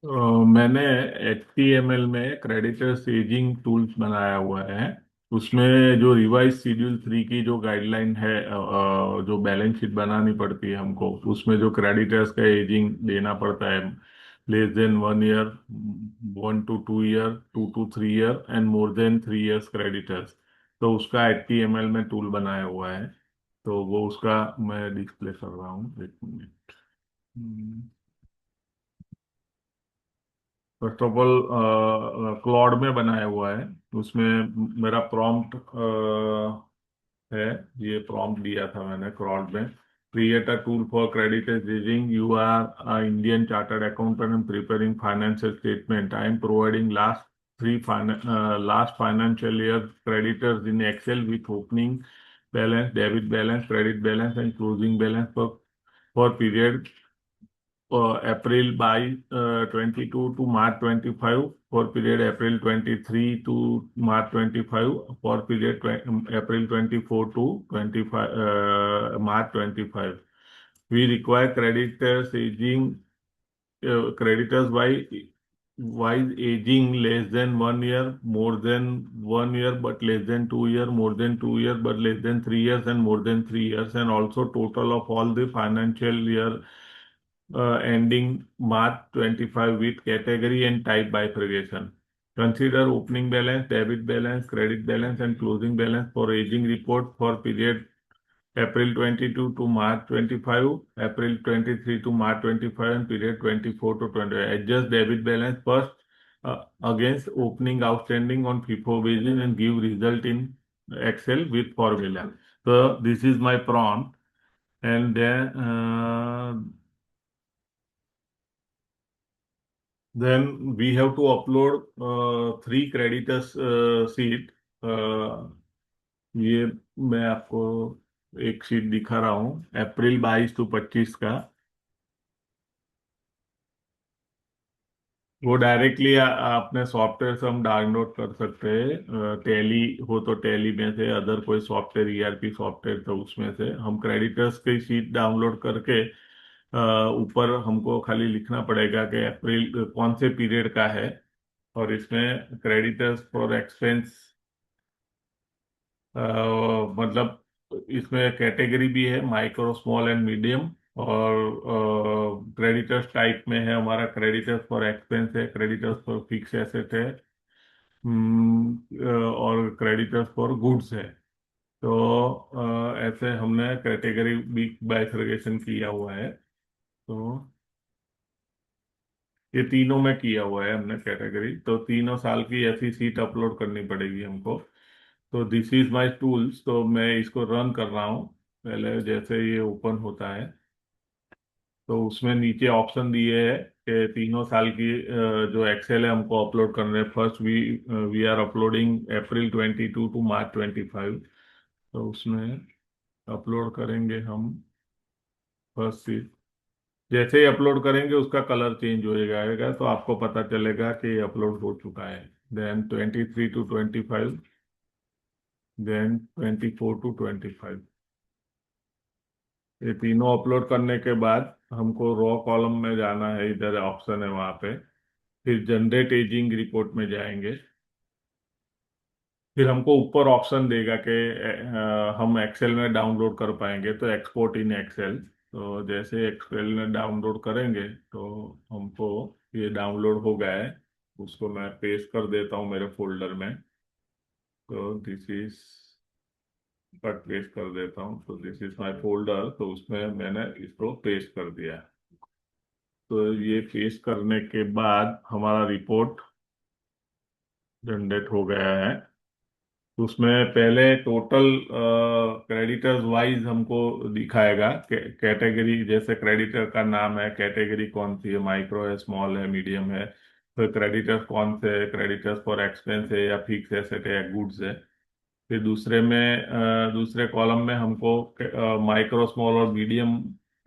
मैंने HTML में creditor सेजिंग tools बनाया हुआ है। उसमें जो रिवाइज शेड्यूल 3 की जो गाइडलाइन है, जो बैलेंस शीट बनानी पड़ती है हमको, उसमें जो क्रेडिटर्स का एजिंग देना पड़ता है, less than 1 year, 1 to 2 year, 2 to 3 year and more than 3 years creditors. तो उसका HTML में टूल बनाया हुआ है। तो वो उसका मैं डिस्प्ले कर रहा हूँ, एक minute. First of all, Claude में बनाया हुआ है। उसमें मेरा प्रॉम्प्ट है। ये प्रॉम्प्ट दिया था मैंने क्लॉड में। Create a tool for credit reading. You are a Indian chartered accountant and preparing financial statement. I am providing last financial year creditors in Excel with opening balance, debit balance, credit balance and closing balance for period April by 22 to March 25, for period April 23 to March 25, for period April 24 to 25, March 25. We require creditors by wise aging less than 1 year, more than 1 year, but less than 2 year, more than 2 year, but less than 3 years, and more than 3 years, and also total of all the financial year ending March 25 with category and type bifurcation. Consider opening balance, debit balance, credit balance, and closing balance for aging report for period April 22 to March 25, April 23 to March 25, and period 24 to 25. Adjust debit balance first against opening outstanding on FIFO basis and give result in Excel with formula. So this is my prompt, and then we have to upload three creditors sheet. ये मैं आपको एक sheet दिखा रहा हूँ, अप्रैल 22 to 25 का। वो directly अपने सॉफ्टवेयर से हम डाउनलोड कर सकते हैं। टैली हो तो टैली में से, अदर कोई सॉफ्टवेयर, ERP सॉफ्टवेयर, तो उसमें से हम क्रेडिटर्स की शीट डाउनलोड करके ऊपर हमको खाली लिखना पड़ेगा कि अप्रैल कौन से पीरियड का है। और इसमें क्रेडिटर्स फॉर एक्सपेंस, मतलब इसमें कैटेगरी भी है, माइक्रो, स्मॉल एंड मीडियम। और क्रेडिटर्स टाइप में है हमारा, क्रेडिटर्स फॉर एक्सपेंस है, क्रेडिटर्स फॉर फिक्स एसेट है, और क्रेडिटर्स फॉर गुड्स है। तो ऐसे हमने कैटेगरी भी बाइफरकेशन किया हुआ है। तो ये तीनों में किया हुआ है हमने कैटेगरी। तो तीनों साल की ऐसी सीट अपलोड करनी पड़ेगी हमको। तो दिस इज माय टूल्स। तो मैं इसको रन कर रहा हूँ। पहले जैसे ये ओपन होता है, तो उसमें नीचे ऑप्शन दिए है कि तीनों साल की जो एक्सेल है हमको अपलोड करने हैं। First we we are uploading April 22 to March 25। तो उसमें अपलोड करेंगे हम फर्स्ट सीट। जैसे ही अपलोड करेंगे उसका कलर चेंज हो जाएगा, तो आपको पता चलेगा कि अपलोड हो चुका है। Then 23 to 25, then 24 to 25। ये तीनों अपलोड करने के बाद हमको रॉ कॉलम में जाना है, इधर ऑप्शन है वहां पे। फिर जनरेट एजिंग रिपोर्ट में जाएंगे। फिर हमको ऊपर ऑप्शन देगा कि हम एक्सेल में डाउनलोड कर पाएंगे, तो एक्सपोर्ट इन एक्सेल। तो जैसे एक्सेल में डाउनलोड करेंगे तो हमको ये डाउनलोड हो गया है। उसको मैं पेस्ट कर देता हूँ मेरे फोल्डर में। तो दिस इज, कट पेस्ट कर देता हूँ। तो दिस इज माय फोल्डर, तो उसमें मैंने इसको पेस्ट कर दिया। तो ये पेस्ट करने के बाद हमारा रिपोर्ट जनरेट हो गया है। उसमें पहले टोटल क्रेडिटर्स वाइज हमको दिखाएगा। कैटेगरी, जैसे क्रेडिटर का नाम है, कैटेगरी कौन सी है, माइक्रो है, स्मॉल है, मीडियम है, फिर क्रेडिटर्स कौन से है, क्रेडिटर्स फॉर एक्सपेंस है या फिक्स एसेट है या गुड्स है। फिर दूसरे कॉलम में हमको माइक्रो, स्मॉल और मीडियम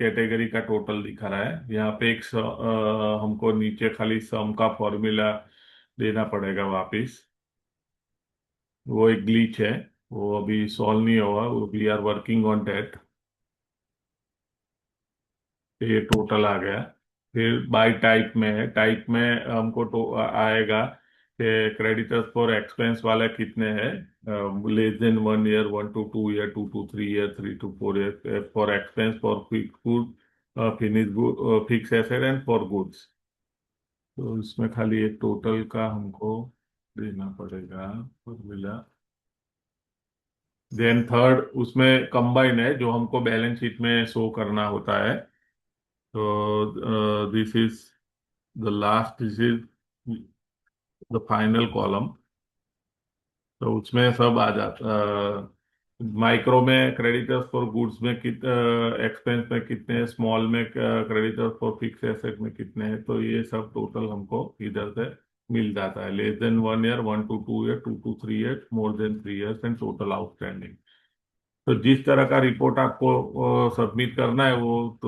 कैटेगरी का टोटल दिखा रहा है। यहाँ पे हमको नीचे खाली सम का फॉर्मूला देना पड़ेगा वापिस। वो एक ग्लिच है, वो अभी सॉल्व नहीं हुआ, वो we are working on that. ये टोटल आ गया। फिर बाय टाइप में है, टाइप में हमको तो आएगा कि क्रेडिटर्स फॉर एक्सपेंस वाला कितने हैं, less than 1 year, 1 to 2 year, 2 to 3 year, 3 to 4 year, for expense for fix good, finish good, fix asset and for goods. तो इसमें खाली एक टोटल का हमको देना पड़ेगा फॉर्मूला। देन थर्ड उसमें कंबाइन है जो हमको बैलेंस शीट में शो करना होता है। तो this is the last, this is the final column. तो उसमें सब आ जाता, माइक्रो में क्रेडिटर्स फॉर गुड्स में एक्सपेंस में कितने, स्मॉल में क्रेडिटर्स फॉर फिक्स एसेट में कितने हैं, तो ये सब टोटल हमको इधर से मिल जाता है। Less than 1 year, 1 to 2 year, 2 to 3 year, more than 3 years and total outstanding. तो जिस तरह का रिपोर्ट आपको सबमिट करना है वो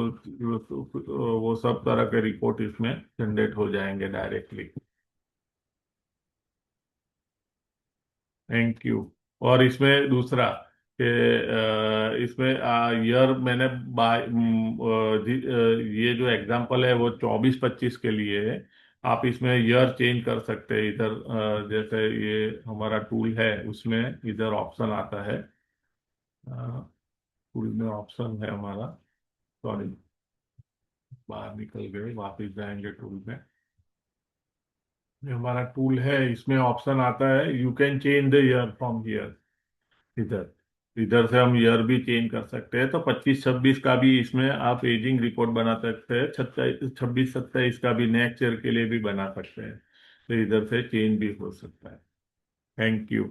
सब तरह के रिपोर्ट इसमें जनरेट हो जाएंगे डायरेक्टली। Thank you. और इसमें दूसरा कि इसमें ईयर मैंने ये जो एग्जांपल है वो 24-25 के लिए है। आप इसमें ईयर चेंज कर सकते हैं इधर, जैसे ये हमारा टूल है उसमें इधर ऑप्शन आता है, टूल में ऑप्शन है हमारा, सॉरी बाहर निकल गए, वापस जाएंगे टूल में। ये हमारा टूल है, इसमें ऑप्शन आता है you can change the year from here. इधर इधर से हम ईयर भी चेंज कर सकते हैं, तो 25-26 का भी इसमें आप एजिंग रिपोर्ट बना सकते हैं, 26-27 का भी नेक्स्ट ईयर के लिए भी बना सकते हैं। तो इधर से चेंज भी हो सकता है। Thank you.